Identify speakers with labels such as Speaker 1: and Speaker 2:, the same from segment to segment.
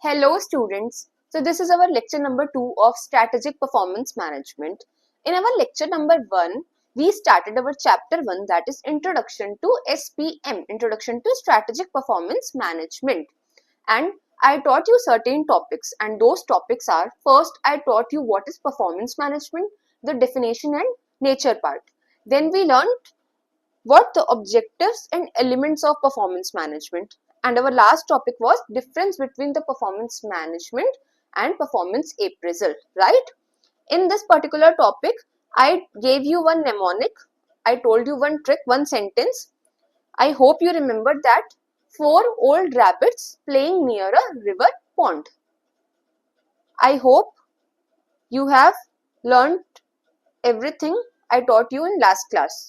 Speaker 1: Hello students. So this is our lecture number 2 of strategic performance management. In our lecture number 1, we started our chapter 1, that is introduction to SPM, introduction to strategic performance management. And I taught you certain topics, and those topics are: first I taught you what is performance management, the definition and nature part. Then we learned what the objectives and elements of performance management, and our last topic was difference between the performance management and performance appraisal, right? In this particular topic, I gave you one mnemonic, I told you one trick, one sentence. I hope you remembered that: four old rabbits playing near a river pond. I hope you have learned everything I taught you in last class.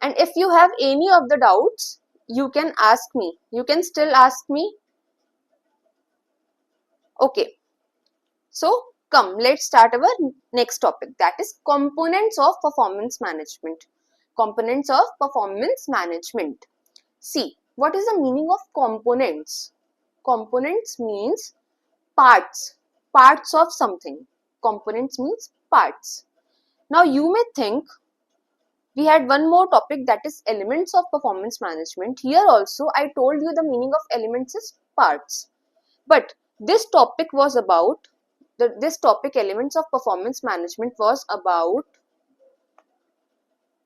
Speaker 1: And if you have any of the doubts, you can ask me. You can still ask me. Okay. So come, let's start our next topic, that is components of performance management. Components of performance management. See, what is the meaning of components? Components means parts of something. Components means parts. Now you may think we had one more topic, that is elements of performance management. Here also I told you the meaning of elements is parts. But this topic was about, this topic elements of performance management was about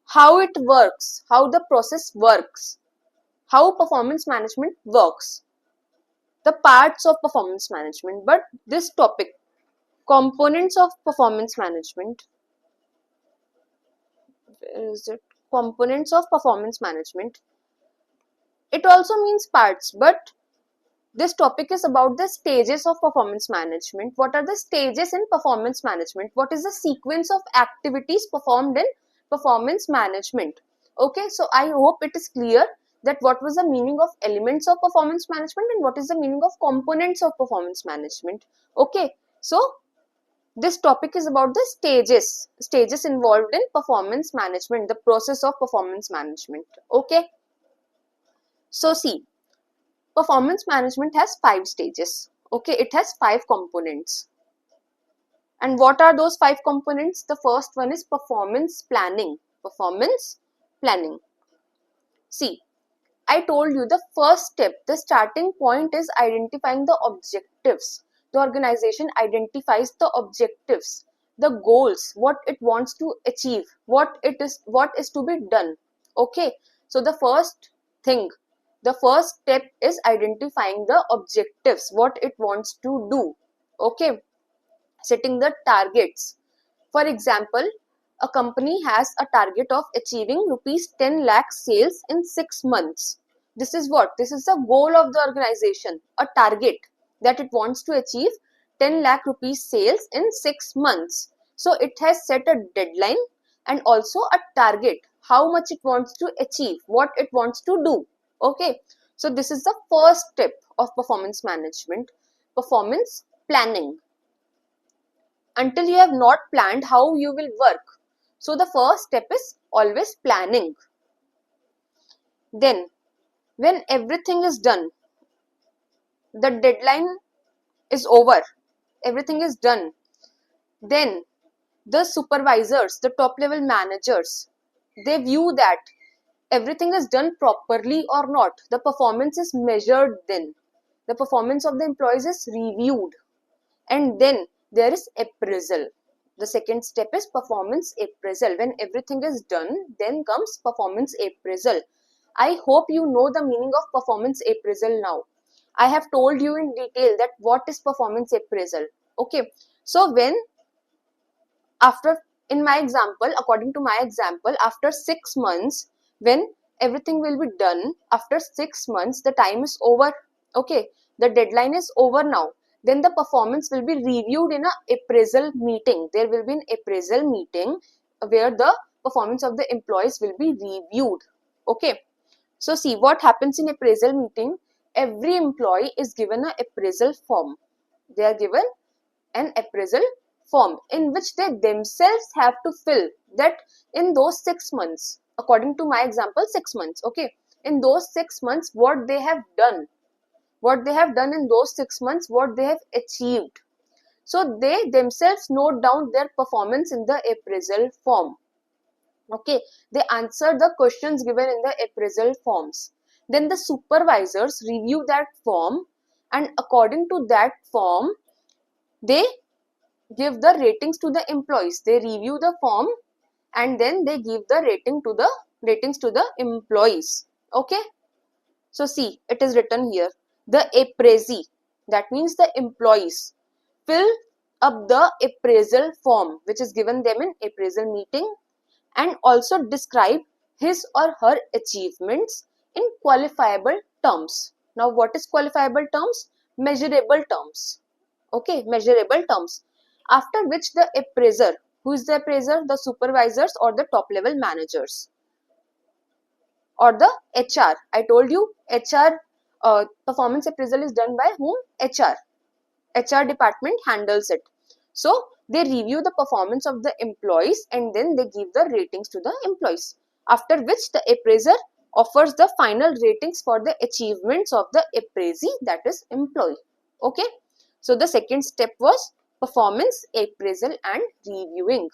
Speaker 1: how it works, how the process works, how performance management works, the parts of performance management. But this topic, components of performance management, is it components of performance management? It also means parts, but this topic is about the stages of performance management. What are the stages in performance management? What is the sequence of activities performed in performance management? Okay, so I hope it is clear that what was the meaning of elements of performance management and what is the meaning of components of performance management. Okay, so this topic is about the stages involved in performance management, the process of performance management. Okay, so see, performance management has 5 stages. Okay, it has 5 components. And what are those 5 components? The first one is performance planning. Performance planning. See, I told you the first step, the starting point is identifying the objectives. The organization identifies the objectives, the goals, what it wants to achieve, what is to be done. Okay, so the first thing, the first step is identifying the objectives, what it wants to do. Okay, setting the targets. For example, a company has a target of achieving rupees 10 lakh sales in 6 months. This is what? This is the goal of the organization, a target that it wants to achieve 10 lakh rupees sales in 6 months. So it has set a deadline and also a target, how much it wants to achieve, what it wants to do. Okay, so this is the first step of performance management, performance planning. Until you have not planned how you will work, so the first step is always planning. Then when everything is done, the deadline is over, everything is done, then the supervisors, the top level managers, they view that everything is done properly or not. The performance is measured, then the performance of the employees is reviewed, and then there is appraisal. The second step is performance appraisal. When everything is done, then comes performance appraisal. I hope you know the meaning of performance appraisal now. I have told you in detail that what is performance appraisal. Okay, so when after, in my example, according to my example, after 6 months, when everything will be done, after 6 months, the time is over. Okay, the deadline is over now. Then the performance will be reviewed in a appraisal meeting. There will be an appraisal meeting where the performance of the employees will be reviewed. Okay, so see what happens in appraisal meeting. Every employee is given an appraisal form. They are given an appraisal form in which they themselves have to fill that in those 6 months, according to my example, 6 months. Okay, in those 6 months, what they have done, what they have done in those 6 months, what they have achieved. So they themselves note down their performance in the appraisal form. Okay, they answer the questions given in the appraisal forms. Then the supervisors review that form, and according to that form, they give the ratings to the employees. They review the form and then they give the ratings to the employees. Okay, so see, it is written here, the appraisee, that means the employees, fill up the appraisal form which is given them in appraisal meeting, and also describe his or her achievements in qualifiable terms. Now what is qualifiable terms? Measurable terms. Okay, measurable terms. After which the appraiser, who is the appraiser? The supervisors or the top level managers or the HR. I told you HR performance appraisal is done by whom? HR department handles it. So they review the performance of the employees and then they give the ratings to the employees. After which the appraiser offers the final ratings for the achievements of the appraisee, that is employee. Okay. So the second step was performance appraisal and reviewing.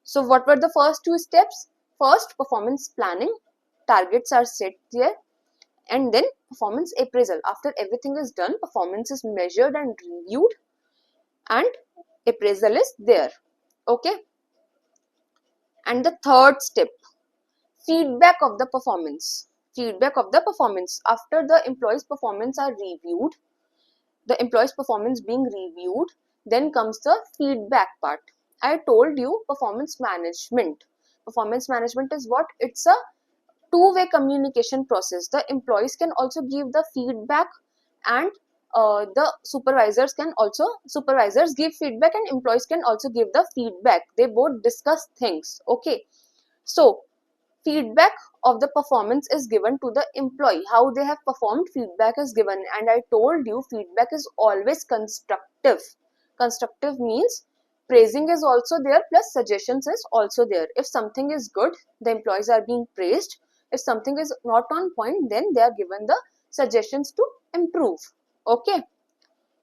Speaker 1: So what were the first two steps? First, performance planning. Targets are set there. And then performance appraisal. After everything is done, performance is measured and reviewed and appraisal is there. Okay. And the third step, feedback of the performance. Feedback of the performance. After the employee's performance are reviewed, the employee's performance being reviewed, then comes the feedback part. I told you performance management. Performance management is what? It's a two-way communication process. The employees can also give the feedback and the supervisors give feedback and employees can also give the feedback. They both discuss things. Okay. So feedback of the performance is given to the employee. How they have performed, feedback is given, and I told you feedback is always constructive. Constructive means praising is also there plus suggestions is also there. If something is good, the employees are being praised. If something is not on point, then they are given the suggestions to improve. Okay.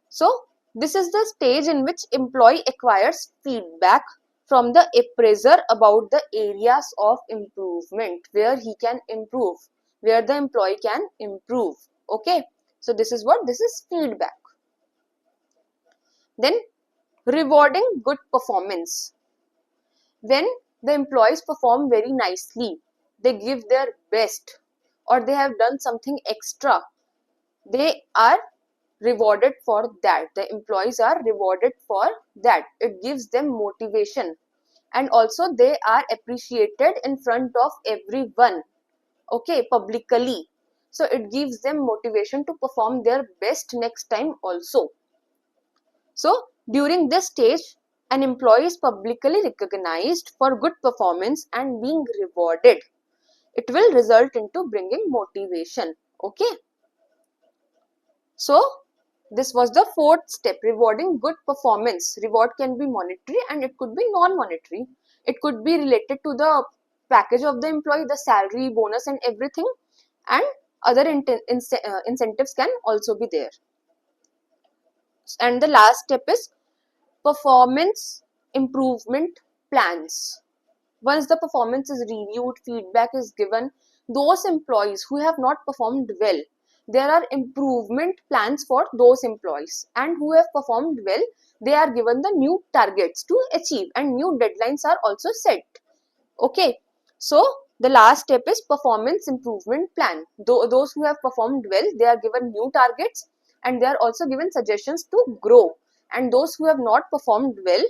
Speaker 1: So this is the stage in which employee acquires feedback from the appraiser about the areas of improvement where he can improve, where the employee can improve. Okay. So this is what? This is feedback. Then rewarding good performance. When the employees perform very nicely, they give their best or they have done something extra, they are rewarded for that. The employees are rewarded for that. It gives them motivation and also they are appreciated in front of everyone. Okay, publicly. So it gives them motivation to perform their best next time also. So during this stage, an employee is publicly recognized for good performance and being rewarded. It will result into bringing motivation. Okay. So this was the fourth step, rewarding good performance. Reward can be monetary and it could be non-monetary. It could be related to the package of the employee, the salary, bonus and everything, and other incentives can also be there. And the last step is performance improvement plans. Once the performance is reviewed, feedback is given, those employees who have not performed well, there are improvement plans for those employees, and who have performed well, they are given the new targets to achieve and new deadlines are also set. Okay. So the last step is performance improvement plan. Those who have performed well, they are given new targets and they are also given suggestions to grow. And those who have not performed well,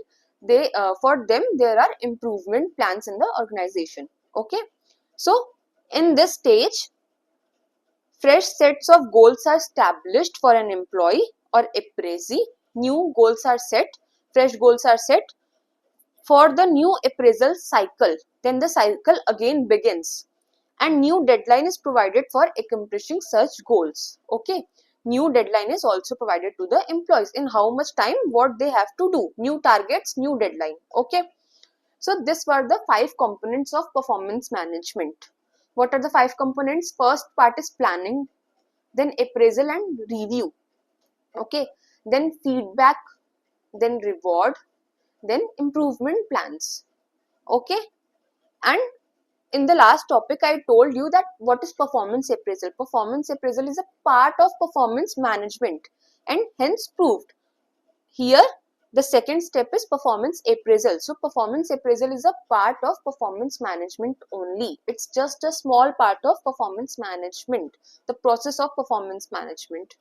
Speaker 1: for them there are improvement plans in the organization. Okay. So in this stage, fresh sets of goals are established for an employee or appraisee. New goals are set, fresh goals are set for the new appraisal cycle. Then the cycle again begins and new deadline is provided for accomplishing such goals. Okay. New deadline is also provided to the employees in how much time, what they have to do, new targets, new deadline. Okay. So this were the 5 components of performance management. What are the 5 components? First part is planning. then appraisal and review, okay, then feedback, then reward, then improvement plans, okay. And in the last topic I told you that what is performance appraisal. Performance appraisal is a part of performance management and hence proved. Here the second step is performance appraisal. So performance appraisal is a part of performance management only. It's just a small part of performance management, the process of performance management.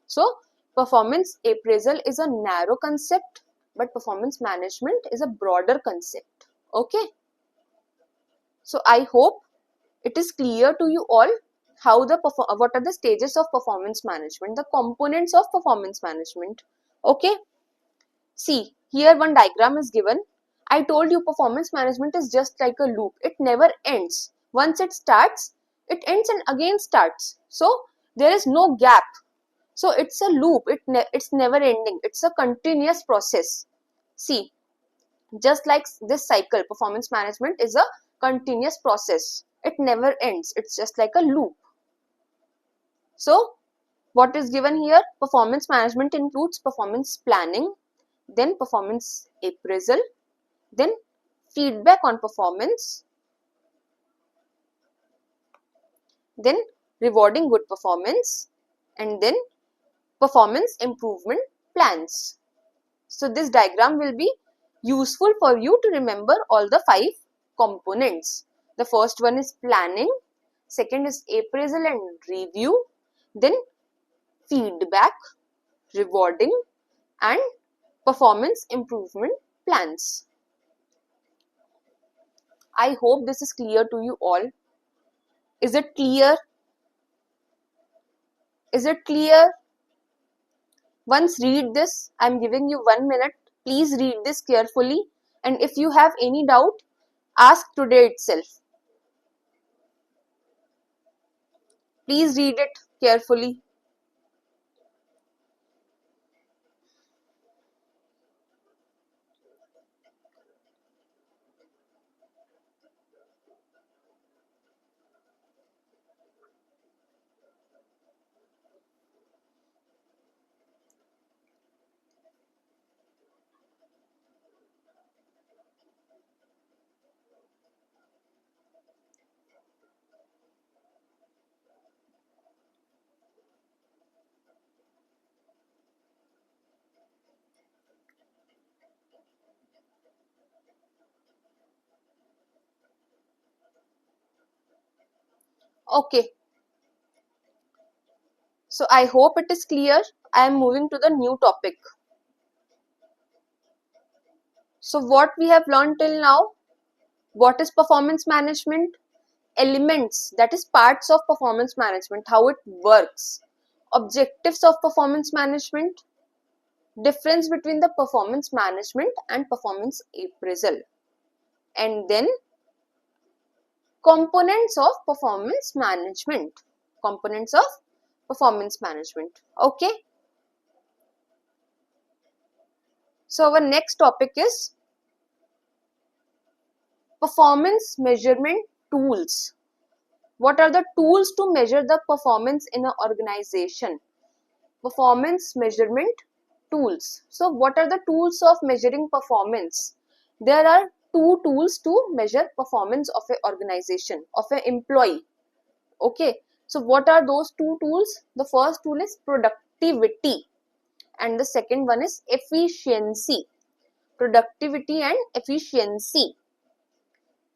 Speaker 1: So performance appraisal is a narrow concept, but performance management is a broader concept, okay. So I hope it is clear to you all how what are the stages of performance management, the components of performance management, okay. See, here one diagram is given. I told you performance management is just like a loop. It never ends. Once it starts, it ends and again starts. So there is no gap. So it's a loop. It's never ending. It's a continuous process. See, just like this cycle, performance management is a continuous process. It never ends. It's just like a loop. So what is given here? Performance management includes performance planning, then performance appraisal, then feedback on performance, then rewarding good performance, and then performance improvement plans. So this diagram will be useful for you to remember all the 5 components. The first one is planning, second is appraisal and review, then feedback, rewarding, and performance improvement plans. I hope this is clear to you all. Is it clear? Is it clear? Once read this. I am giving you 1 minute. Please read this carefully. And if you have any doubt, ask today itself. Please read it carefully. Okay. So I hope it is clear. I am moving to the new topic. So what we have learned till now? What is performance management? Elements, that is parts of performance management, how it works. Objectives of performance management. Difference between the performance management and performance appraisal. And then components of performance management. Components of performance management. Okay. So our next topic is performance measurement tools. What are the tools to measure the performance in an organization? Performance measurement tools. So what are the tools of measuring performance? There are 2 tools to measure performance of an organization, of an employee. Okay. So what are those 2 tools? The first tool is productivity and the second one is efficiency. Productivity and efficiency.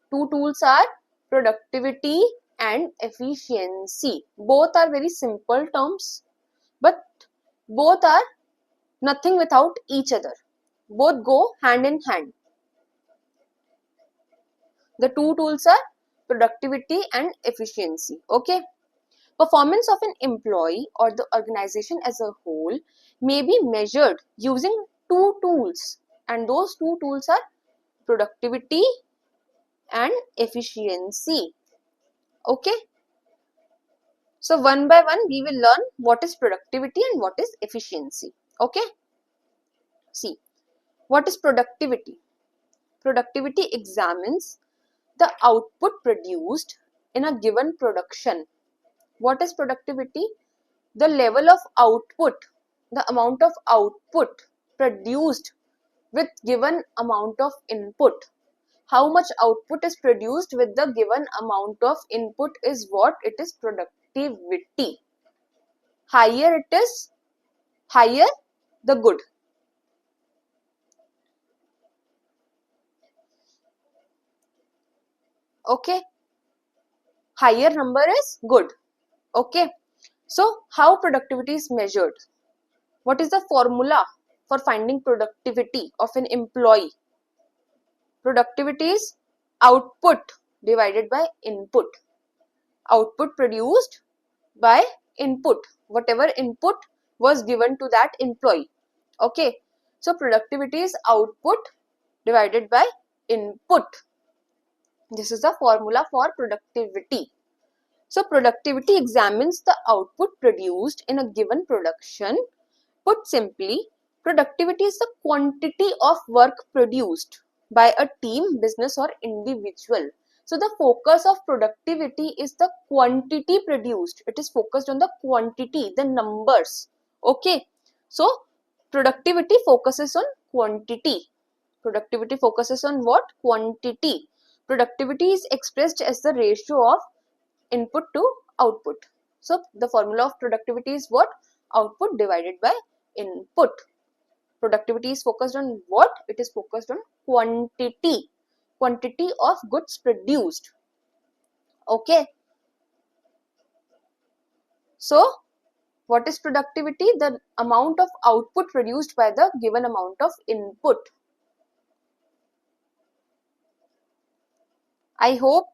Speaker 1: 2 tools are productivity and efficiency. Both are very simple terms, but both are nothing without each other. Both go hand in hand. The 2 tools are productivity and efficiency. Okay. Performance of an employee or the organization as a whole may be measured using 2 tools, and those 2 tools are productivity and efficiency. Okay. So one by one we will learn what is productivity and what is efficiency. Okay. See, what is productivity? Productivity examines the output produced in a given production. What is productivity? the level of output, the amount of output produced with given amount of input. How much output is produced with the given amount of input is what? It is productivity. Higher it is, higher the good. Okay, higher number is good. Okay, so how productivity is measured? What is the formula for finding productivity of an employee? Productivity is output divided by input. Output produced by input, whatever input was given to that employee. Okay, so productivity is output divided by input. This is the formula for productivity. So productivity examines the output produced in a given production. Put simply, productivity is the quantity of work produced by a team, business or individual. So the focus of productivity is the quantity produced. It is focused on the quantity, the numbers. Okay. So productivity focuses on quantity. Productivity focuses on what? Quantity. Productivity is expressed as the ratio of input to output. So the formula of productivity is what? Output divided by input. Productivity is focused on what? It is focused on quantity. Quantity of goods produced. Okay. So what is productivity? The amount of output produced by the given amount of input. I hope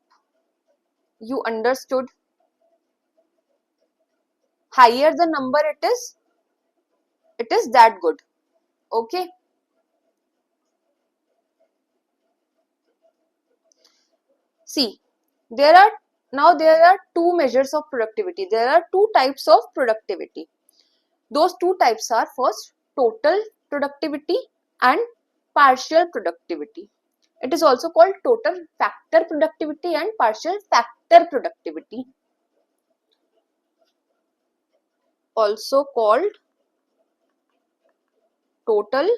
Speaker 1: you understood. Higher the number it is that good. Okay. See, there are two measures of productivity. There are two types of productivity. Those two types are, first, total productivity and partial productivity. It is also called total factor productivity and partial factor productivity. Also called total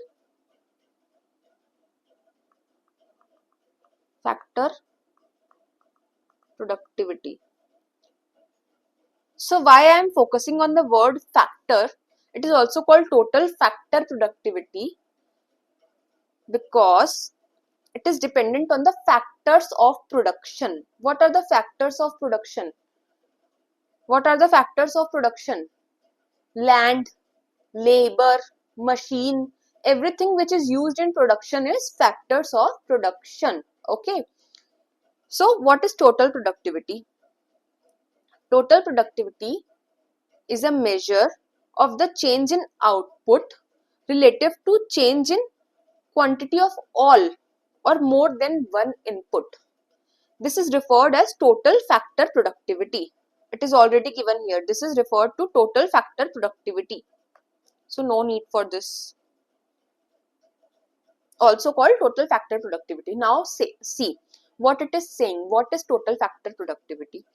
Speaker 1: factor productivity. So why I am focusing on the word factor? It is also called total factor productivity because it is dependent on the factors of production. What are the factors of production? What are the factors of production? Land, labor, machine, everything which is used in production is factors of production. Okay. So what is total productivity? Total productivity is a measure of the change in output relative to change in quantity of all or more than one input. This is referred as total factor productivity. It is already given here. This is referred to total factor productivity. So no need for this. Also called total factor productivity. Now see what it is saying. What is total factor productivity?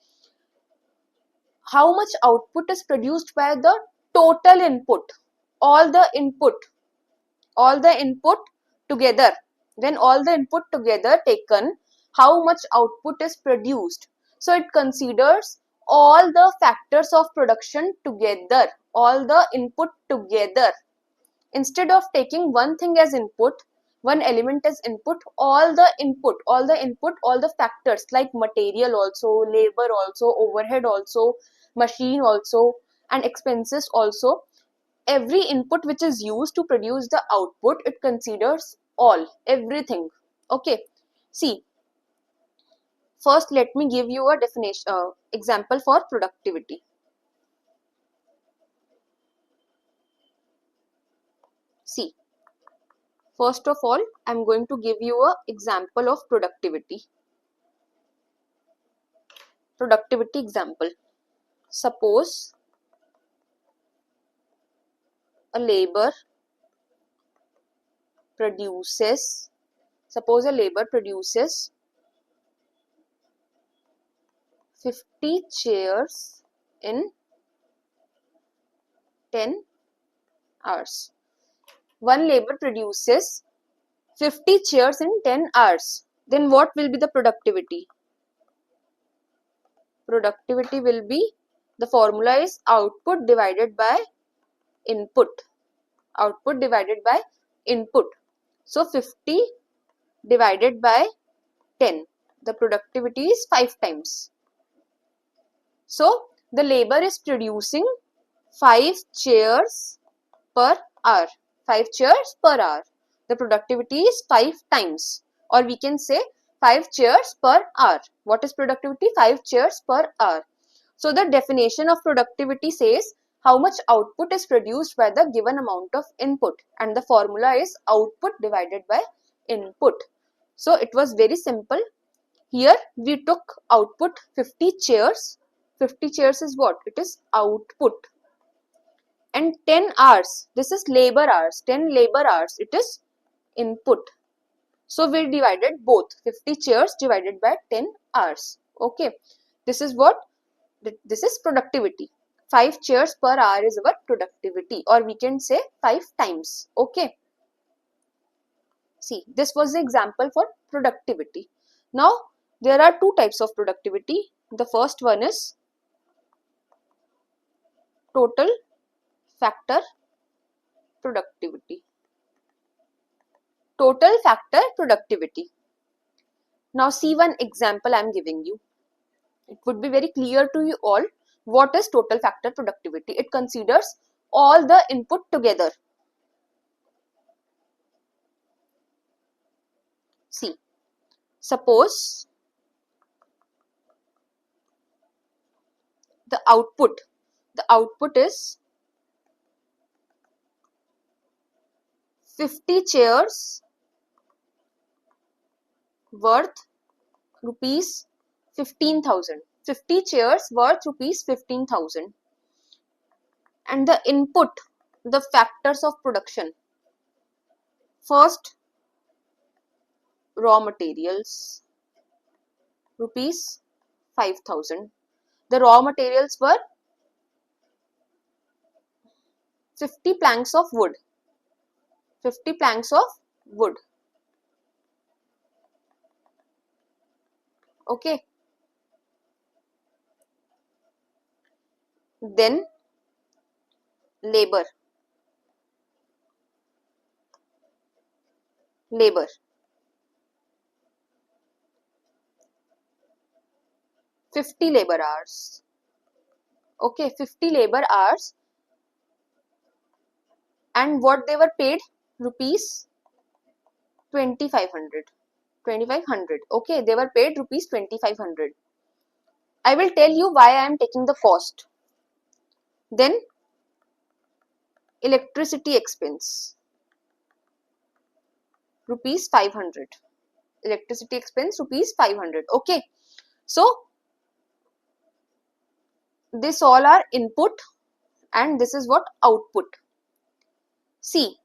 Speaker 1: How much output is produced by the total input, all the input together. When all the input together taken, how much output is produced? So it considers all the factors of production together, all the input together. Instead of taking one thing as input, one element as input, all the factors like material also, labor also, overhead also, machine also, and expenses also, every input which is used to produce the output, it considers everything. Okay. See, first let me give you a definition, example for productivity. See, first of all, I am going to give you an example of productivity. Productivity example. Suppose a labor produces 50 chairs in 10 hours. One labor produces 50 chairs in 10 hours. Then what will be the productivity? Productivity will be, the formula is output divided by input. Output divided by input. So 50 divided by 10. The productivity is 5 times. So the labor is producing 5 chairs per hour. 5 chairs per hour. The productivity is 5 times, or we can say 5 chairs per hour. What is productivity? 5 chairs per hour. So the definition of productivity says how much output is produced by the given amount of input, and the formula is output divided by input. So it was very simple. Here we took output 50 chairs. 50 chairs is what? It is output. And 10 hours, this is labor hours. 10 labor hours, it is input. So we divided both, 50 chairs divided by 10 hours. Okay, this is what? This is productivity. 5 chairs per hour is our productivity, or we can say 5 times. Okay. See, this was the example for productivity. Now, there are two types of productivity. The first one is total factor productivity. Total factor productivity. Now, see one example I am giving you. It would be very clear to you all what is total factor productivity. It considers all the input together. See, suppose the output is 50 chairs worth rupees 15,000. 50 chairs worth rupees 15,000. And the input, the factors of production. First, raw materials, rupees 5,000. The raw materials were 50 planks of wood. 50 planks of wood. Okay. Then labor. Labor. 50 labor hours. Okay, 50 labor hours. And what they were paid? Rupees 2,500. 2,500. Okay, they were paid rupees 2,500. I will tell you why I am taking the cost. Then electricity expense, rupees 500. Electricity expense, rupees 500. Okay, so this all are input and this is what? Output. See,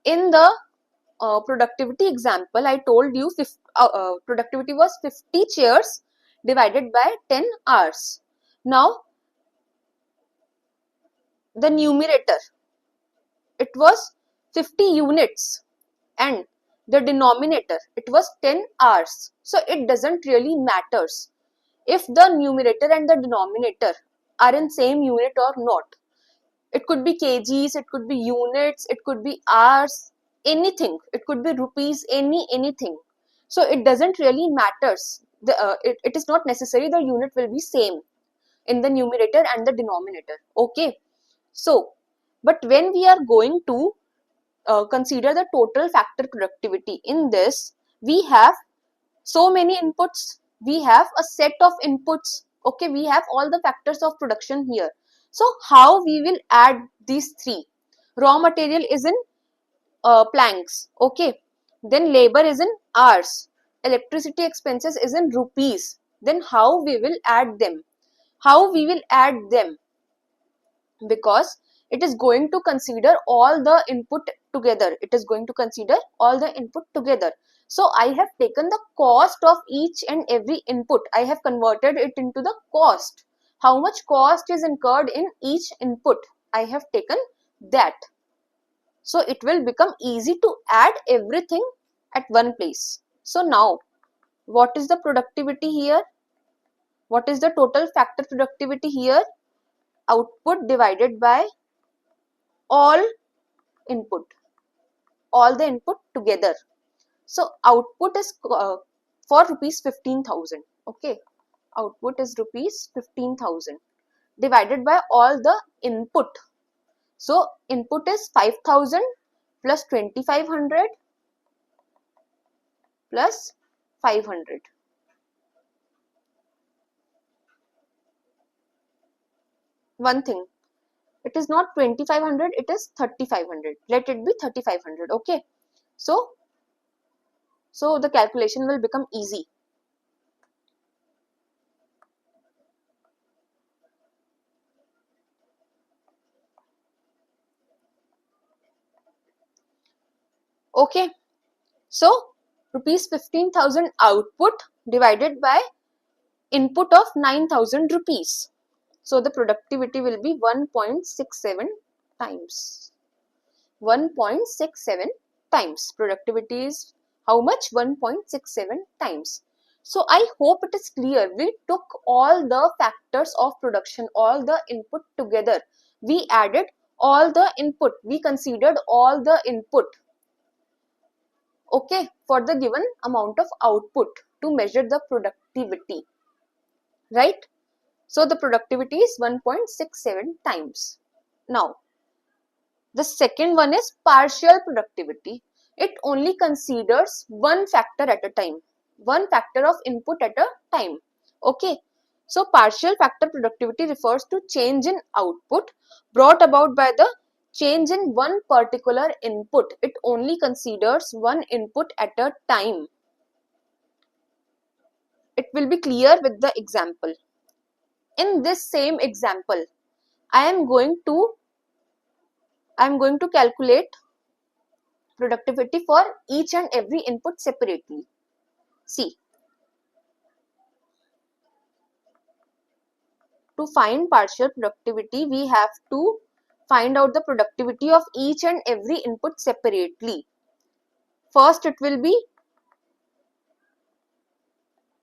Speaker 1: in the productivity example, I told you productivity was 50 chairs divided by 10 hours. Now, the numerator, it was 50 units and the denominator, it was 10 hours. So it doesn't really matters if the numerator and the denominator are in same unit or not. It could be kgs, it could be units, it could be hours, anything. It could be rupees, anything. So it doesn't really matters. It is not necessary the unit will be same in the numerator and the denominator. Okay. So, but when we are going to consider the total factor productivity, in this we have so many inputs, we have a set of inputs. Okay, we have all the factors of production here. So how we will add these three? Raw material is in planks. Okay, then labor is in hours, electricity expenses is in rupees. Then how we will add them? How we will add them? Because it is going to consider all the input together. It is going to consider all the input together. So I have taken the cost of each and every input. I have converted it into the cost. how much cost is incurred in each input. I have taken that. So it will become easy to add everything at one place. So now, what is the productivity here? What is the total factor productivity here? Output divided by all input, all the input together. So output is for rupees 15,000. Okay, output is rupees 15,000 divided by all the input. So input is 5,000 plus 2,500 plus 500. One thing, it is not 2,500, it is 3,500. Let it be 3,500. Okay, so the calculation will become easy. Okay, so rupees 15,000 output divided by input of 9,000 rupees. So the productivity will be 1.67 times. 1.67 times. Productivity is how much? 1.67 times. So I hope it is clear. We took all the factors of production, all the input together. We added all the input. We considered all the input. Okay, for the given amount of output to measure the productivity. Right? So the productivity is 1.67 times. Now, the second one is partial productivity. It only considers one factor at a time, one factor of input at a time. Okay. So partial factor productivity refers to change in output brought about by the change in one particular input. It only considers one input at a time. It will be clear with the example. In this same example, I am going to calculate productivity for each and every input separately. See, to find partial productivity, we have to find out the productivity of each and every input separately. First, it will be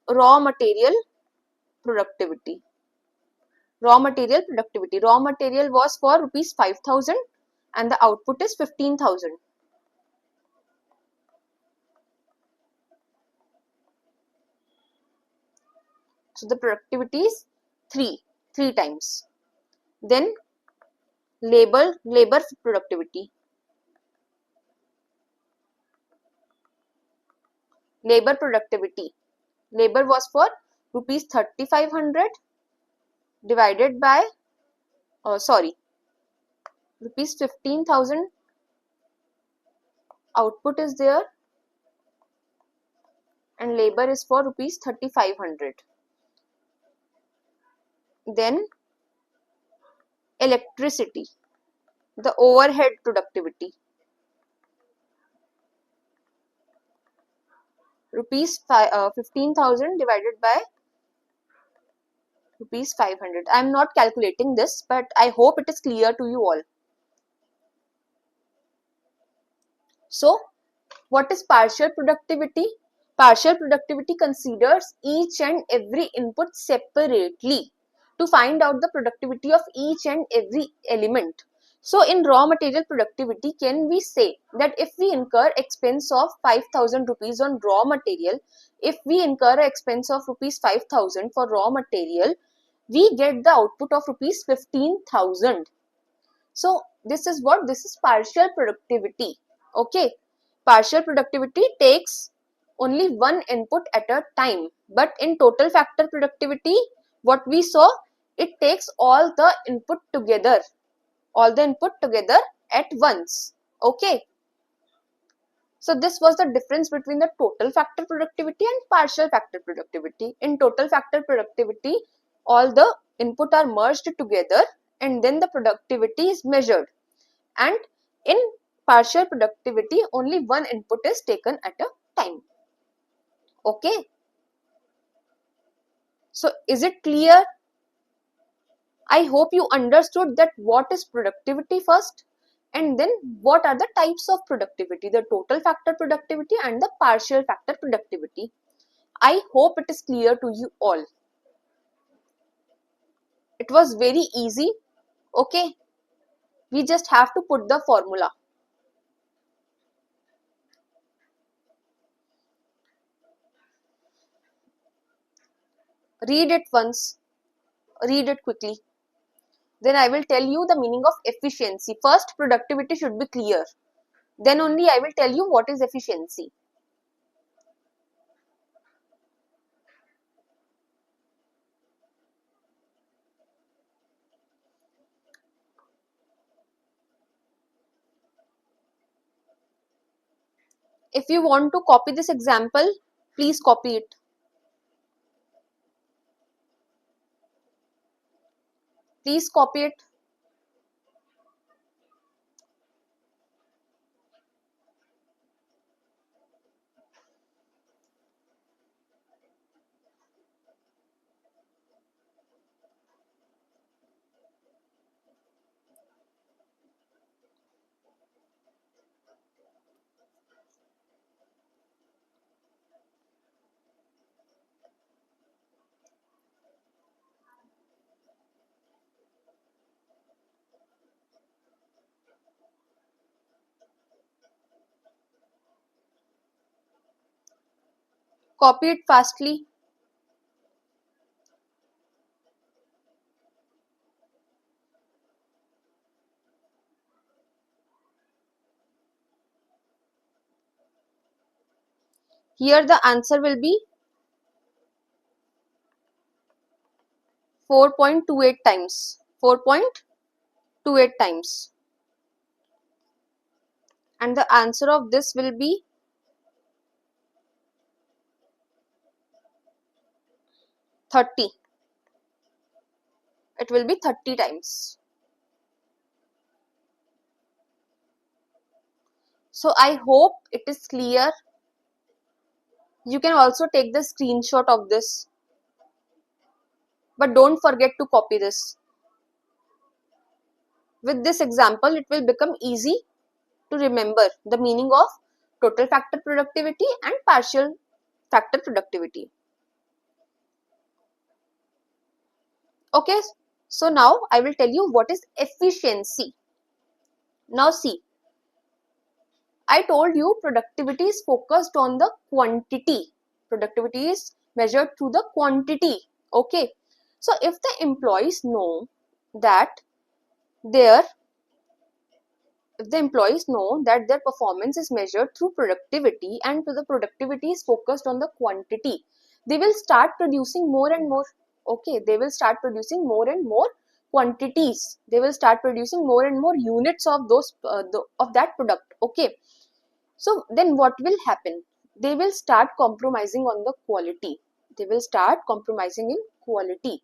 Speaker 1: raw material productivity. Raw material productivity. Raw material was for rupees 5,000 and the output is 15,000. So the productivity is 3 times. Then labor productivity. Labor productivity. Labor was for rupees 3,500 divided by rupees 15,000 output is there and labor is for rupees 3,500. Then electricity, the overhead productivity, rupees 15,000 divided by rupees 500. I am not calculating this, but I hope it is clear to you all. So what is partial productivity? Partial productivity considers each and every input separately to find out the productivity of each and every element. So in raw material productivity, can we say that if we incur expense of 5,000 rupees on raw material, if we incur an expense of rupees 5,000 for raw material, we get the output of rupees 15,000. So this is what? This is partial productivity. Okay. Partial productivity takes only one input at a time. But in total factor productivity, what we saw, it takes all the input together. All the input together at once. Okay. So this was the difference between the total factor productivity and partial factor productivity. In total factor productivity, all the input are merged together and then the productivity is measured. And in partial productivity, only one input is taken at a time. Okay. So is it clear? I hope you understood that what is productivity first, and then what are the types of productivity, the total factor productivity and the partial factor productivity. I hope it is clear to you all. It was very easy. Okay, we just have to put the formula. Read it once, read it quickly. Then I will tell you the meaning of efficiency. First, productivity should be clear. Then only I will tell you what is efficiency. If you want to copy this example, please copy it. Please copy it. Copy it fastly. Here the answer will be 4.28 times. 4.28 times. And the answer of this will be 30. It will be 30 times. So I hope it is clear. You can also take the screenshot of this. But don't forget to copy this. With this example, it will become easy to remember the meaning of total factor productivity and partial factor productivity. Okay, so now I will tell you what is efficiency. Now see, I told you productivity is focused on the quantity. Productivity is measured through the quantity. Okay, so if the employees know that their their performance is measured through productivity and the productivity is focused on the quantity, they will start producing more and more. Okay, they will start producing more and more quantities. They will start producing more and more units of those of that product. Okay, so then what will happen? They will start compromising on the quality. They will start compromising in quality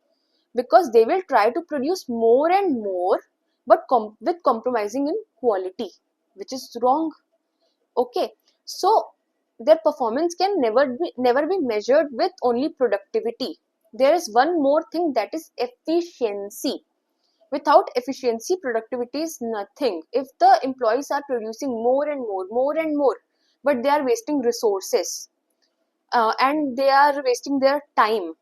Speaker 1: because they will try to produce more and more, but with compromising in quality, which is wrong. Okay, so their performance can never be measured with only productivity. There is one more thing, that is efficiency. Without efficiency, productivity is nothing. If the employees are producing more and more, but they are wasting resources, and they are wasting their time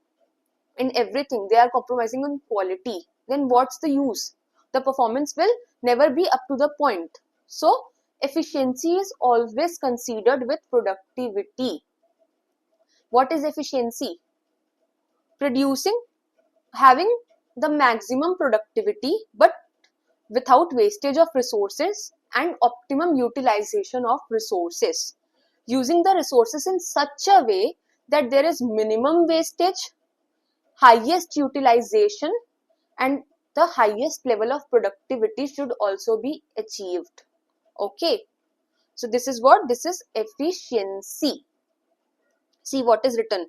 Speaker 1: in everything, they are compromising on quality, then what's the use? The performance will never be up to the point. So efficiency is always considered with productivity. What is efficiency? Producing, having the maximum productivity but without wastage of resources, and optimum utilization of resources. Using the resources in such a way that there is minimum wastage, highest utilization, and the highest level of productivity should also be achieved. Okay, so this is efficiency. See what is written.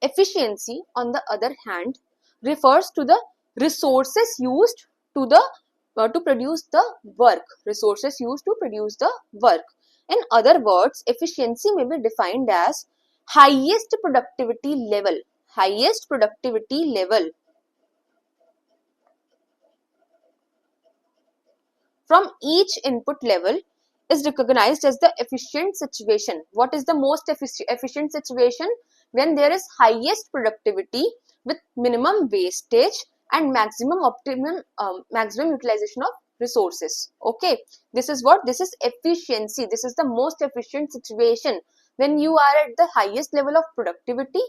Speaker 1: Efficiency, on the other hand, refers to the resources used to the to produce the work. Resources used to produce the work. In other words, efficiency may be defined as highest productivity level. Highest productivity level from each input level is recognized as the efficient situation. What is the most efficient situation? When there is highest productivity with minimum wastage and maximum utilization of resources. Okay, this is what? This is efficiency. This is the most efficient situation when you are at the highest level of productivity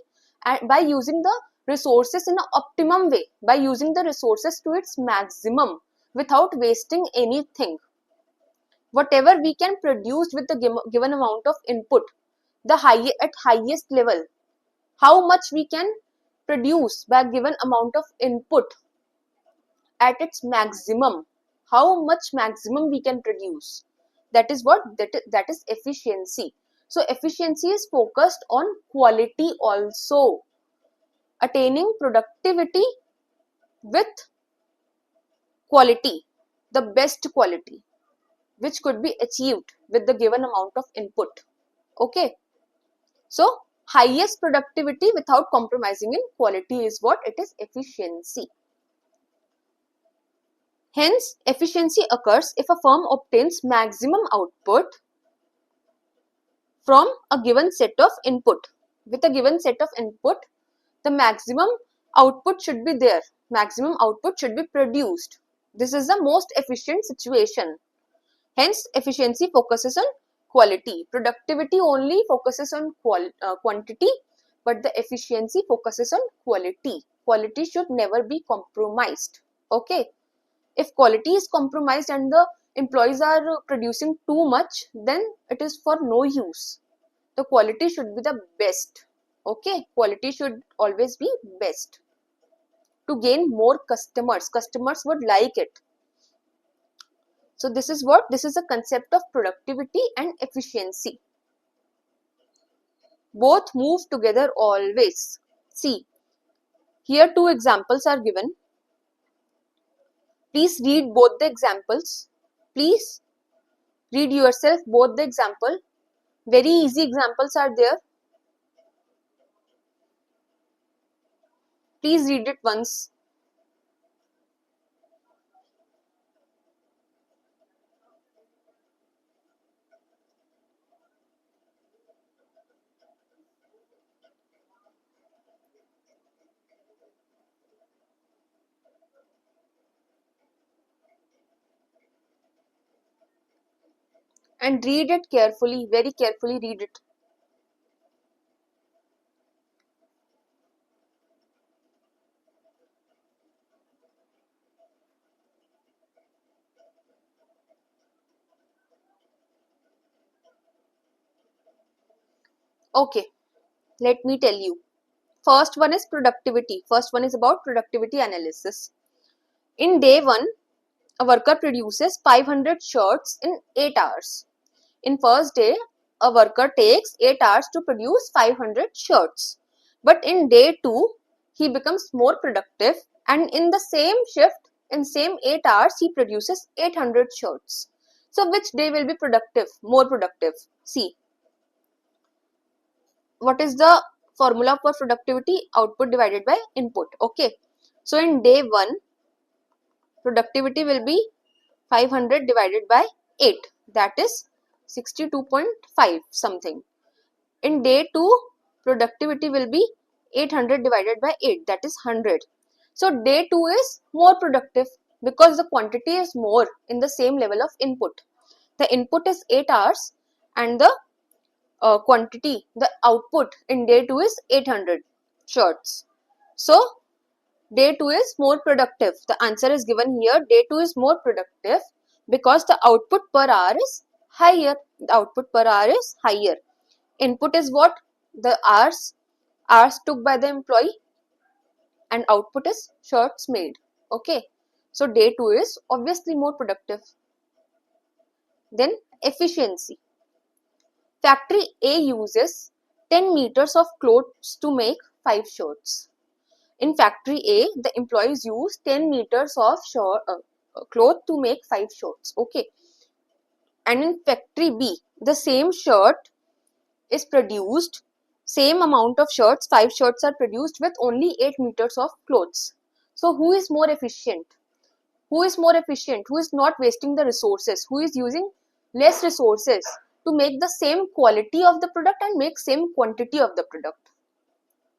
Speaker 1: and by using the resources in an optimum way, by using the resources to its maximum without wasting anything. Whatever we can produce with the given amount of input, at highest level, how much we can produce by given amount of input at its maximum, how much maximum we can produce, that is what? That is efficiency. So efficiency is focused on quality also, attaining productivity with quality, the best quality which could be achieved with the given amount of input. Okay, so highest productivity without compromising in quality is what? It is efficiency. Hence, efficiency occurs if a firm obtains maximum output from a given set of input. With a given set of input, the maximum output should be there. Maximum output should be produced. This is the most efficient situation. Hence, efficiency focuses on quality. Productivity only focuses on quantity, but the efficiency focuses on quality. Quality should never be compromised. Okay. If quality is compromised and the employees are producing too much, then it is for no use. The quality should be the best. Okay. Quality should always be best. To gain more customers. Customers would like it. So this is what? This is a concept of productivity and efficiency. Both move together always. See, here two examples are given. Please read both the examples. Please read yourself both the example. Very easy examples are there. Please read it once. And read it carefully, very carefully read it. Okay, let me tell you. First one is productivity. First one is about productivity analysis. In day 1, a worker produces 500 shirts in 8 hours. In first day, a worker takes 8 hours to produce 500 shirts. But in day 2, he becomes more productive and in the same shift, in same 8 hours, he produces 800 shirts. So which day will be productive, more productive? See, what is the formula for productivity? Output divided by input. Okay, so in day 1, productivity will be 500 divided by 8, that is 62.5 something. In day 2, productivity will be 800 divided by 8, that is 100. So day 2 is more productive because the quantity is more in the same level of input. The input is 8 hours and the quantity, the output in day 2 is 800 shirts. So day 2 is more productive. The answer is given here. Day 2 is more productive because the output per hour is higher. The output per hour is higher. Input is what? The hours took by the employee, and output is shirts made. Okay. So day 2 is obviously more productive. Then efficiency. Factory A uses 10 meters of clothes to make 5 shirts. In factory A, the employees use 10 meters of cloth to make 5 shirts. Okay. And in factory B, the same shirt is produced, same amount of shirts, 5 shirts are produced with only 8 meters of clothes. So who is more efficient? who is more efficient, who is not wasting the resources, who is using less resources to make the same quality of the product and make same quantity of the product.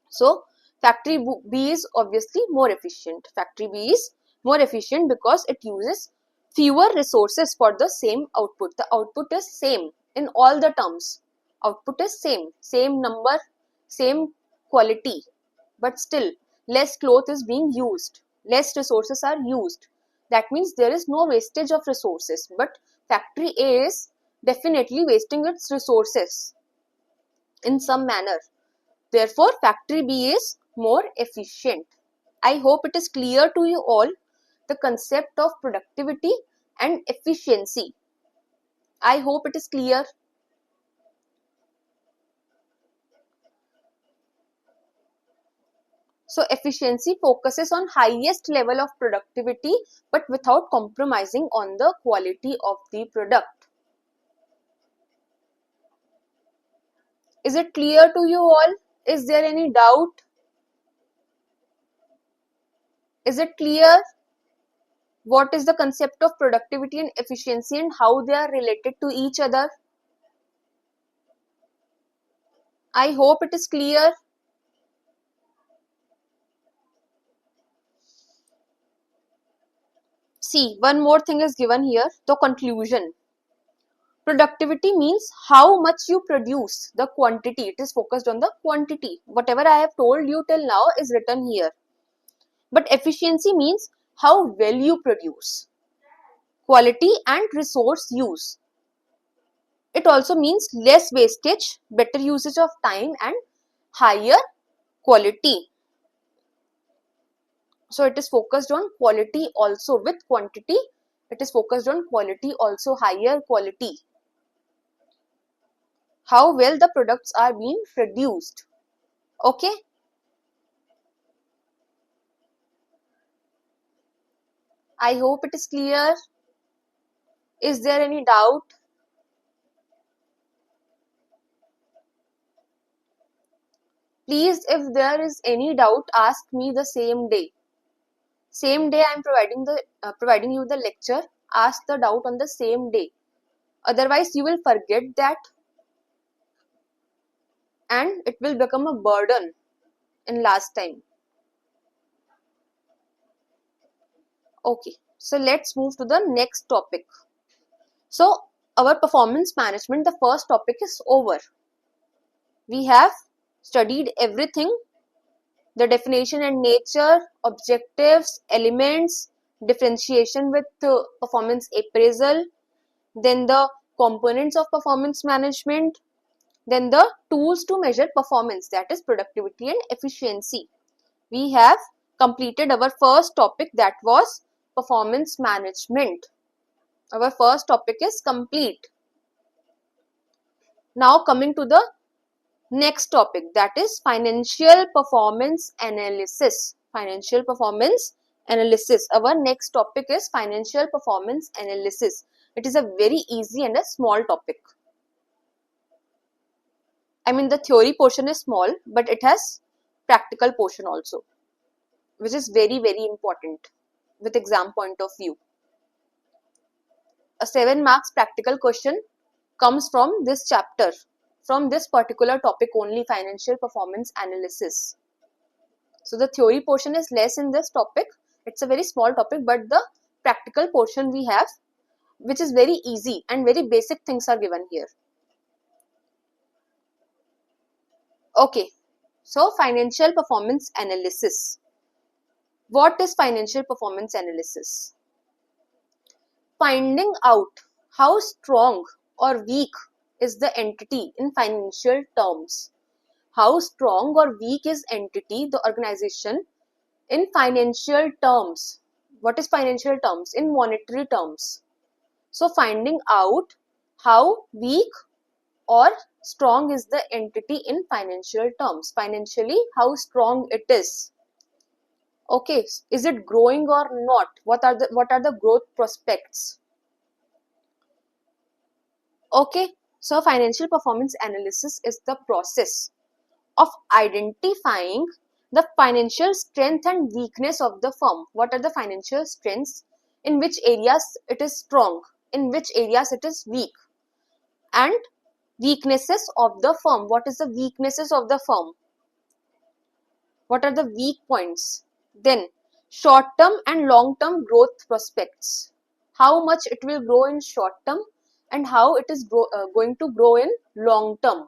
Speaker 1: So factory B is obviously more efficient. Factory B is more efficient because it uses fewer resources for the same output. The output is same in all the terms. Output is same number, same quality, but still less cloth is being used, less resources are used. That means there is no wastage of resources, but factory A is definitely wasting its resources in some manner. Therefore, factory B is more efficient. I hope it is clear to you all the concept of productivity and efficiency. I hope it is clear. So efficiency focuses on highest level of productivity but without compromising on the quality of the product. Is it clear to you all? Is there any doubt? Is it clear what is the concept of productivity and efficiency and how they are related to each other? I hope it is clear. See, one more thing is given here, the conclusion. Productivity means how much you produce, the quantity. It is focused on the quantity. Whatever I have told you till now is written here. But efficiency means how well you produce, quality and resource use. It also means less wastage, better usage of time and higher quality. So it is focused on quality also with quantity. It is focused on quality also, higher quality. How well the products are being produced. Okay. I hope it is clear. Is there any doubt? Please, if there is any doubt, ask me the same day. Same day I am providing you the lecture. Ask the doubt on the same day. Otherwise, you will forget that and it will become a burden in last time. Okay, so let's move to the next topic. So our performance management, the first topic is over. We have studied everything, the definition and nature, objectives, elements, differentiation with performance appraisal, then the components of performance management, then the tools to measure performance, that is productivity and efficiency. We have completed our first topic, that was performance management. Our first topic is complete. Now coming to the next topic, that is financial performance analysis. Financial performance analysis. Our next topic is financial performance analysis. It is a very easy and a small topic. I mean, the theory portion is small, but it has practical portion also, which is very, very important with exam point of view. A 7 marks practical question comes from this chapter, from this particular topic only, financial performance analysis. So the theory portion is less in this topic. It's a very small topic, but the practical portion we have, which is very easy and very basic things are given here. Okay, so financial performance analysis. What is financial performance analysis? Finding out how strong or weak is the entity in financial terms. How strong or weak is entity, the organization, in financial terms. What is financial terms? In monetary terms. So finding out how weak or strong is the entity in financial terms. Financially, how strong it is. Okay, is it growing or not? What are the growth prospects? Okay, so financial performance analysis is the process of identifying the financial strength and weakness of the firm. What are the financial strengths in which areas it is strong, in which areas it is weak, and weaknesses of the firm. What is the weaknesses of the firm? What are the weak points? Then short term and long term growth prospects. How much it will grow in short term and how it is going to grow in long term.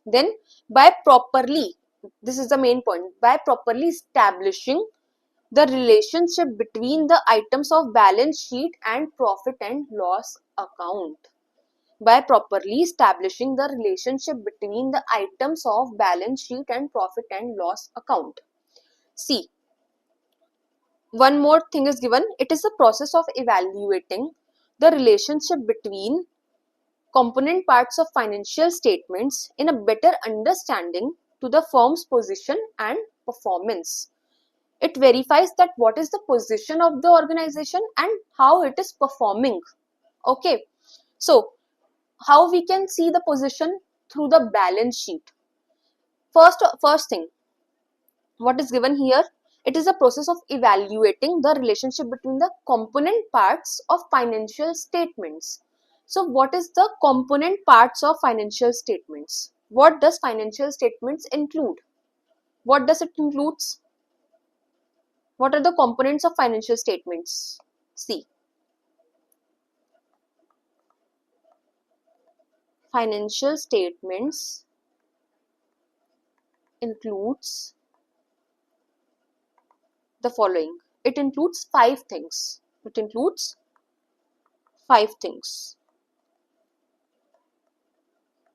Speaker 1: Then by properly, this is the main point, by properly establishing the relationship between the items of balance sheet and profit and loss account. By properly establishing the relationship between the items of balance sheet and profit and loss account. See, one more thing is given. It is the process of evaluating the relationship between component parts of financial statements in a better understanding to the firm's position and performance. It verifies that what is the position of the organization and how it is performing. Okay, so how we can see the position? Through the balance sheet. First thing, what is given here? It is a process of evaluating the relationship between the component parts of financial statements. So what is the component parts of financial statements? What does financial statements include? What does it includes? What are the components of financial statements? See, financial statements includes the following. It includes 5 things. It includes 5 things.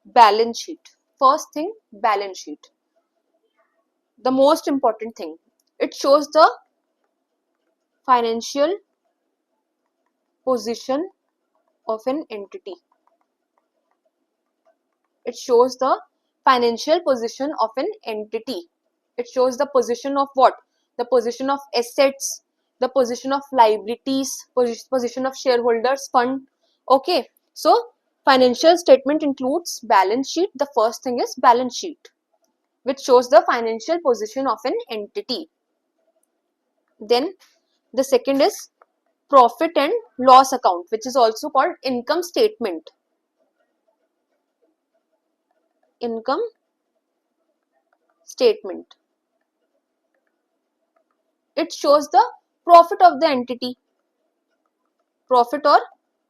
Speaker 1: Balance sheet. First thing, balance sheet. The most important thing. It shows the financial position of an entity. It shows the financial position of an entity. It shows the position of what? The position of assets, the position of liabilities, position of shareholders fund. Okay, so financial statement includes balance sheet. The first thing is balance sheet, which shows the financial position of an entity. Then the second is profit and loss account, which is also called income statement. Income statement. It shows the profit of the entity, profit or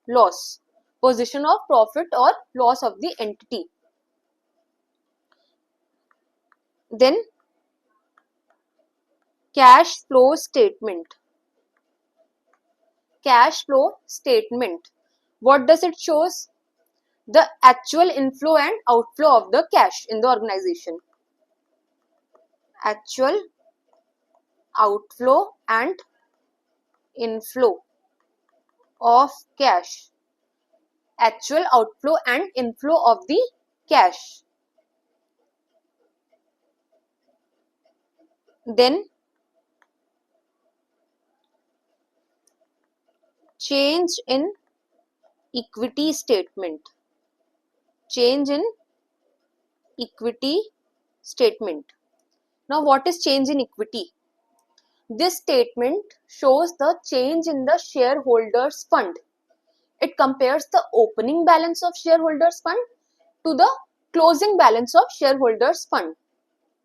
Speaker 1: loss, position of profit or loss of the entity. Then cash flow statement. Cash flow statement. What does it shows? The actual inflow and outflow of the cash in the organization. Actual outflow and inflow of cash. Actual outflow and inflow of the cash. Then change in equity statement. Change in equity statement. Now what is change in equity? This statement shows the change in the shareholders fund. It compares the opening balance of shareholders fund to the closing balance of shareholders fund,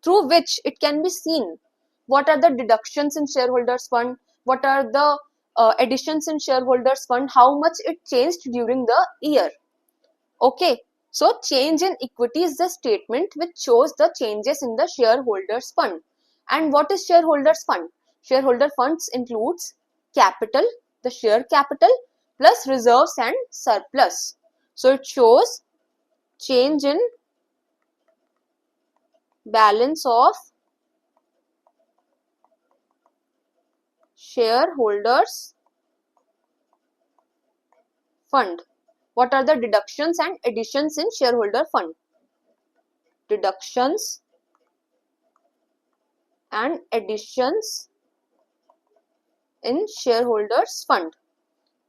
Speaker 1: through which it can be seen what are the deductions in shareholders fund, what are the additions in shareholders fund, how much it changed during the year. Okay, so change in equity is the statement which shows the changes in the shareholders fund. And what is shareholders fund? Shareholder funds includes capital, the share capital, plus reserves and surplus. So it shows change in balance of shareholders fund. What are the deductions and additions in shareholder fund? Deductions and additions in shareholders fund.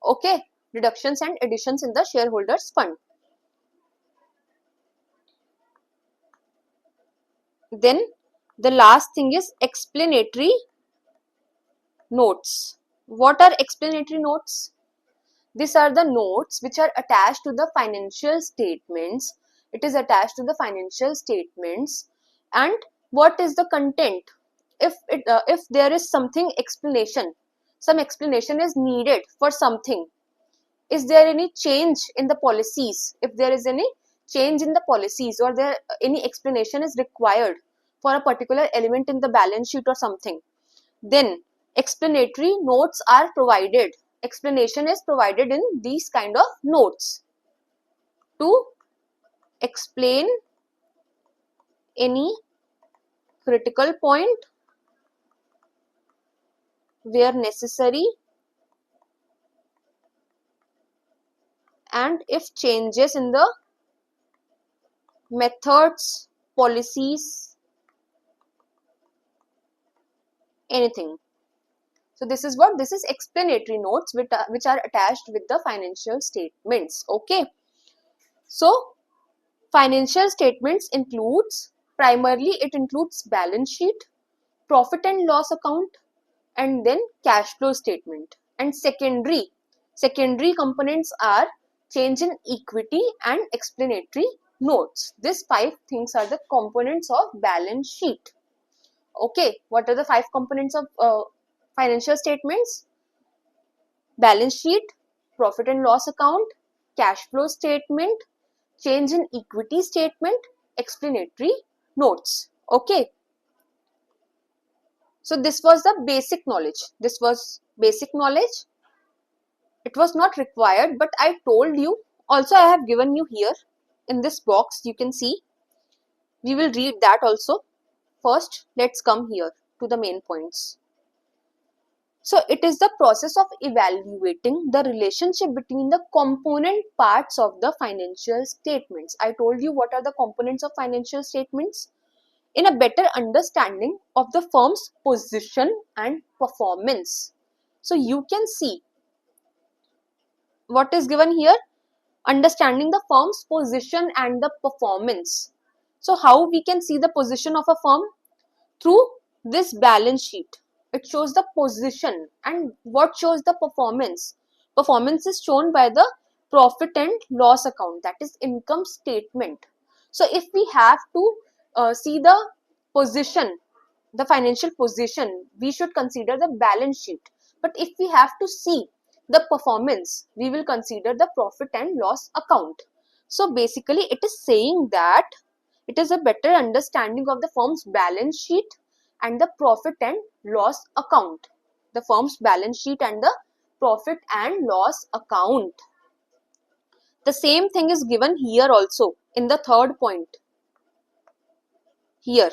Speaker 1: Okay, deductions and additions in the shareholders fund. Then the last thing is explanatory notes. What are explanatory notes? These are the notes which are attached to the financial statements. It is attached to the financial statements. And what is the content? If there is something explanation, some explanation is needed for something. Is there any change in the policies? If there is any change in the policies, or there any explanation is required for a particular element in the balance sheet or something, then explanatory notes are provided. Explanation is provided in these kind of notes to explain any critical point where necessary, and if changes in the methods, policies, anything. So this is what, this is explanatory notes which are attached with the financial statements. Okay. So financial statements includes, primarily it includes balance sheet, profit and loss account, and then cash flow statement. And secondary components are change in equity and explanatory notes. These 5 things are the components of balance sheet. Okay, what are the 5 components of financial statements? Balance sheet, profit and loss account, cash flow statement, change in equity statement, explanatory notes. Okay. So this was the basic knowledge. This was basic knowledge. It was not required, but I told you. Also, I have given you here in this box. You can see. We will read that also. First, let's come here to the main points. So it is the process of evaluating the relationship between the component parts of the financial statements. I told you what are the components of financial statements. In a better understanding of the firm's position and performance. So you can see what is given here, understanding the firm's position and the performance. So how we can see the position of a firm? Through this balance sheet. It shows the position. And what shows the performance? Performance is shown by the profit and loss account, that is income statement. So if we have to see the position, the financial position, we should consider the balance sheet. But if we have to see the performance, we will consider the profit and loss account. So basically it is saying that it is a better understanding of the firm's balance sheet and the profit and loss account. The firm's balance sheet and the profit and loss account. The same thing is given here also in the third point. Here,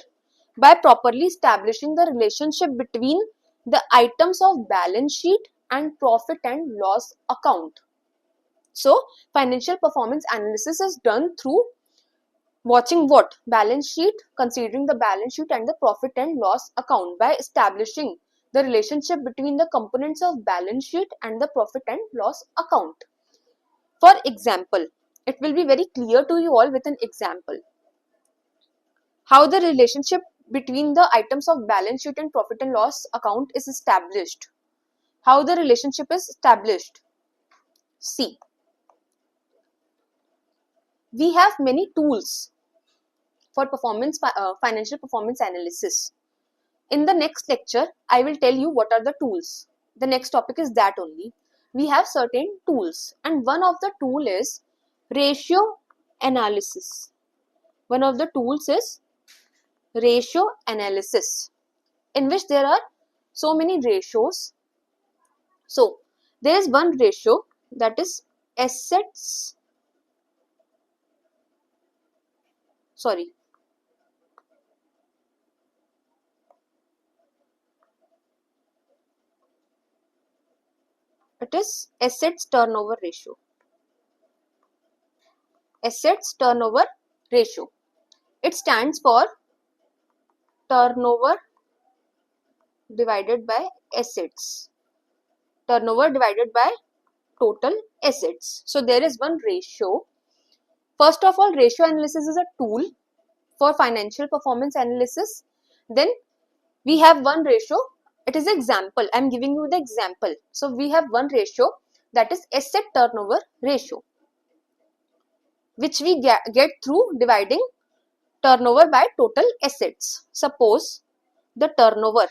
Speaker 1: by properly establishing the relationship between the items of balance sheet and profit and loss account. So, financial performance analysis is done through watching what? Balance sheet, considering the balance sheet and the profit and loss account by establishing the relationship between the components of balance sheet and the profit and loss account. For example, it will be very clear to you all with an example. How the relationship between the items of balance sheet and profit and loss account is established. How the relationship is established. See, we have many tools for financial performance analysis. In the next lecture, I will tell you what are the tools. The next topic is that only. We have certain tools, and one of the tool is ratio analysis. One of the tools is ratio analysis, in which there are so many ratios. So there is one ratio, that is assets, it is assets turnover ratio. Assets turnover ratio. It stands for turnover divided by assets. Turnover divided by total assets. So there is one ratio. First of all, ratio analysis is a tool for financial performance analysis. Then we have one ratio, It is example. I am giving you the example. So we have one ratio, that is asset turnover ratio, which we get through dividing turnover by total assets. Suppose the turnover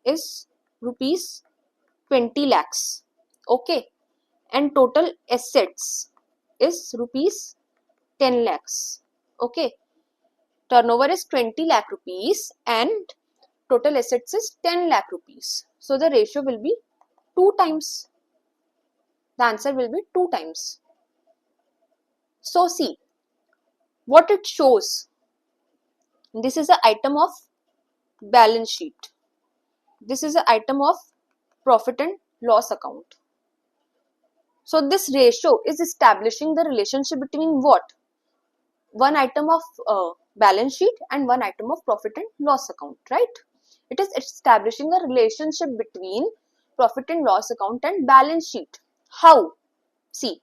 Speaker 1: is rupees 20 lakhs. Okay. And total assets is rupees 10 lakhs. Okay. Turnover is 20 lakh rupees and total assets is 10 lakh rupees. So the ratio will be 2 times. The answer will be 2 times. So see what it shows. This is an item of balance sheet. This is an item of profit and loss account. So this ratio is establishing the relationship between what? One item of balance sheet and one item of profit and loss account, right? It is establishing a relationship between profit and loss account and balance sheet. How? See,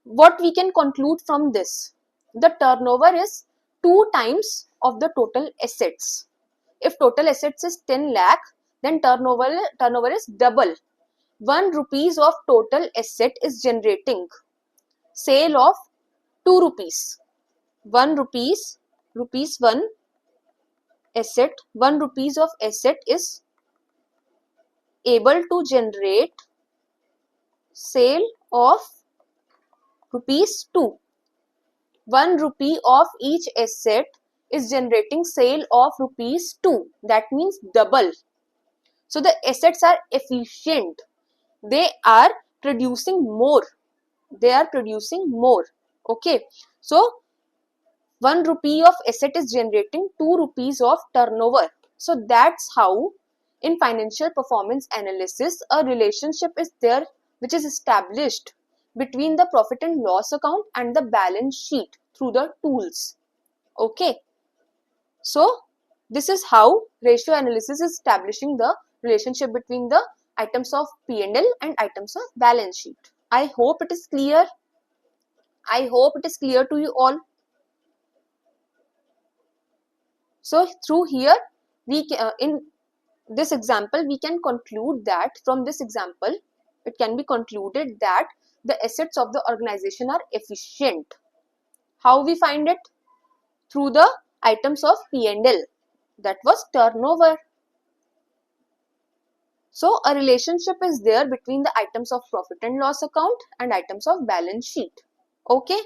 Speaker 1: what we can conclude from this, the turnover is 2 times of the total assets. If total assets is 10 lakh, then turnover is double. 1 rupees of total asset is generating sale of 2 rupees. 1 rupees 1 asset, 1 rupees of asset is able to generate sale of rupees 2. 1 rupee of each asset is generating sale of rupees 2. That means double. So the assets are efficient. They are producing more. They are producing more. Okay. So 1 rupee of asset is generating 2 rupees of turnover. So that's how in financial performance analysis a relationship is there which is established between the profit and loss account and the balance sheet through the tools. Okay. So this is how ratio analysis is establishing the relationship between the items of P&L and items of balance sheet. I hope it is clear. I hope it is clear to you all. So through here, in this example, we can conclude that from this example, it can be concluded that the assets of the organization are efficient. How we find it? Through the items of P&L, that was turnover. So a relationship is there between the items of profit and loss account and items of balance sheet. Okay.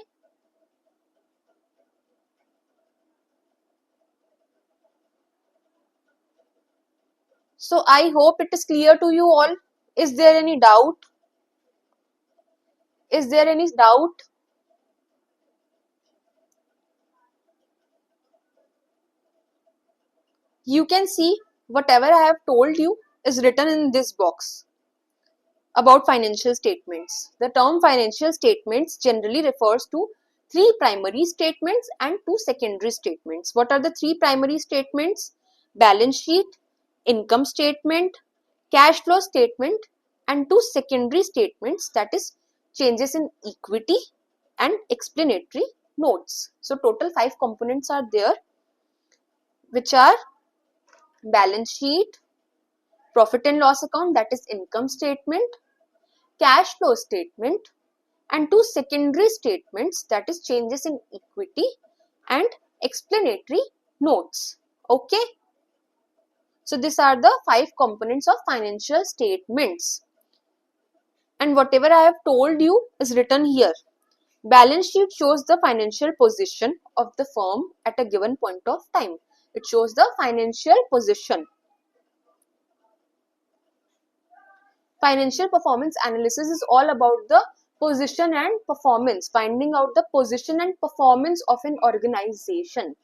Speaker 1: So I hope it is clear to you all. Is there any doubt? Is there any doubt? You can see whatever I have told you is written in this box about financial statements. The term financial statements generally refers to 3 primary statements and 2 secondary statements. What are the 3 primary statements? Balance sheet, income statement, cash flow statement, and 2 secondary statements, that is changes in equity and explanatory notes. So total 5 components are there, which are balance sheet, profit and loss account, that is income statement, cash flow statement, and 2 secondary statements, that is changes in equity and explanatory notes. Okay. So these are the 5 components of financial statements. And whatever I have told you is written here. Balance sheet shows the financial position of the firm at a given point of time. It shows the financial position. Financial performance analysis is all about the position and performance, finding out the position and performance of an organization.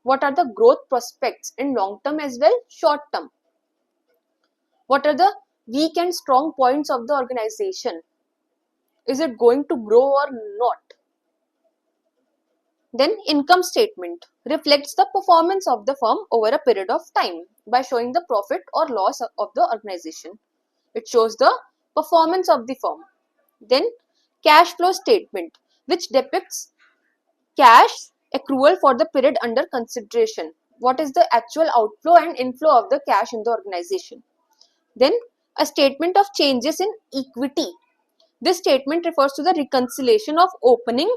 Speaker 1: What are the growth prospects in long term as well, short term? What are the weak and strong points of the organization? Is it going to grow or not? Then income statement reflects the performance of the firm over a period of time by showing the profit or loss of the organization. It shows the performance of the firm. Then cash flow statement, which depicts cash accrual for the period under consideration. what is the actual outflow and inflow of the cash in the organization. Then a statement of changes in equity. This statement refers to the reconciliation of opening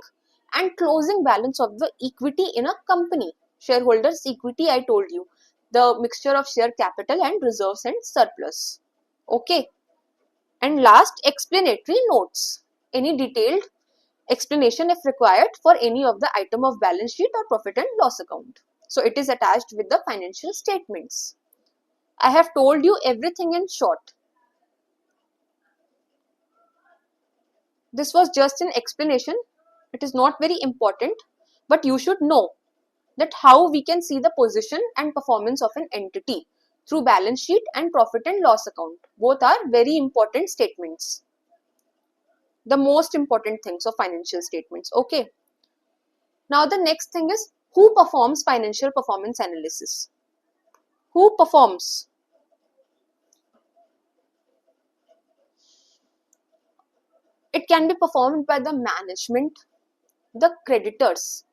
Speaker 1: and closing balance of the equity in a company. Shareholders equity, I told you, the mixture of share capital and reserves and surplus. Okay. And last, explanatory notes. Any detailed explanation if required for any of the item of balance sheet or profit and loss account. So it is attached with the financial statements. I have told you everything in short. This was just an explanation. It is not very important, but you should know that how we can see the position and performance of an entity through balance sheet and profit and loss account. Both are very important statements. The most important things of financial statements. Okay. Now the next thing is, who performs financial performance analysis? Who performs? It can be performed by the management, the creditors,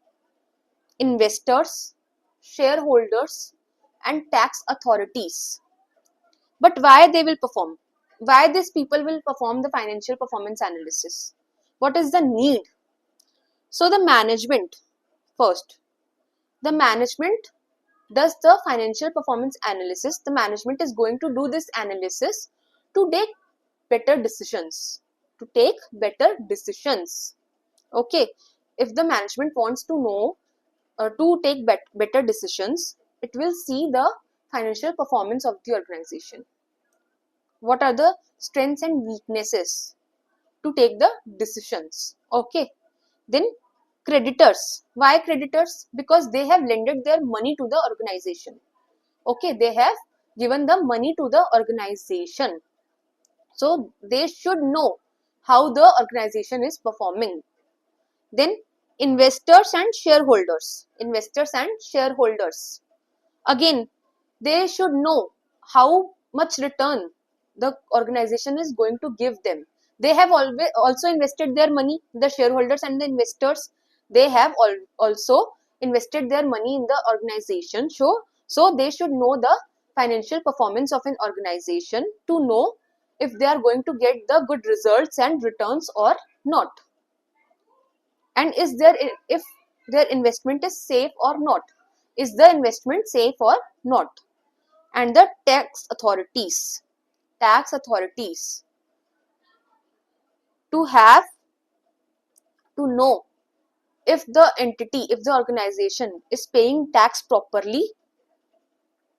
Speaker 1: investors, shareholders, and tax authorities. But why they will perform? Why these people will perform the financial performance analysis? What is the need? So the management first. The management does the financial performance analysis. The management is going to do this analysis to take better decisions. To take better decisions. Okay. If the management wants to know to take better decisions, it will see the financial performance of the organization. What are the strengths and weaknesses to take the decisions? Okay. Then creditors. Why creditors? Because they have lended their money to the organization. Okay, they have given the money to the organization. So they should know how the organization is performing. Then investors and shareholders. Investors and shareholders. Again, they should know how much return the organization is going to give them. They have always also invested their money. The shareholders and the investors, they have also invested their money in the organization. So they should know the financial performance of an organization to know if they are going to get the good results and returns or not. And is there, if their investment is safe or not? Is the investment safe or not? And the tax authorities to have to know if the entity, if the organization is paying tax properly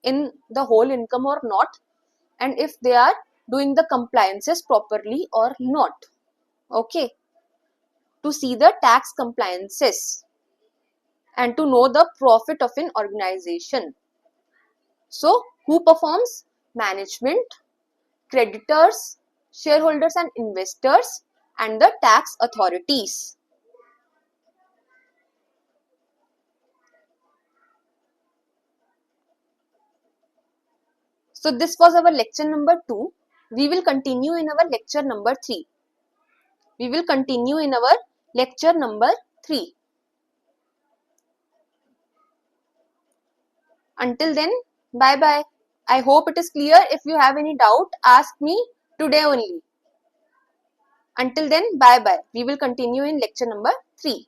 Speaker 1: in the whole income or not, and if they are doing the compliances properly or not. Okay, to see the tax compliances and to know the profit of an organization. So who performs? Management, creditors, shareholders and investors, and the tax authorities. So this was our lecture number 2. We will continue in our lecture number 3. We will continue in our lecture number 3. Until then, bye bye. I hope it is clear. If you have any doubt, ask me today only. Until then, bye bye. We will continue in lecture number 3.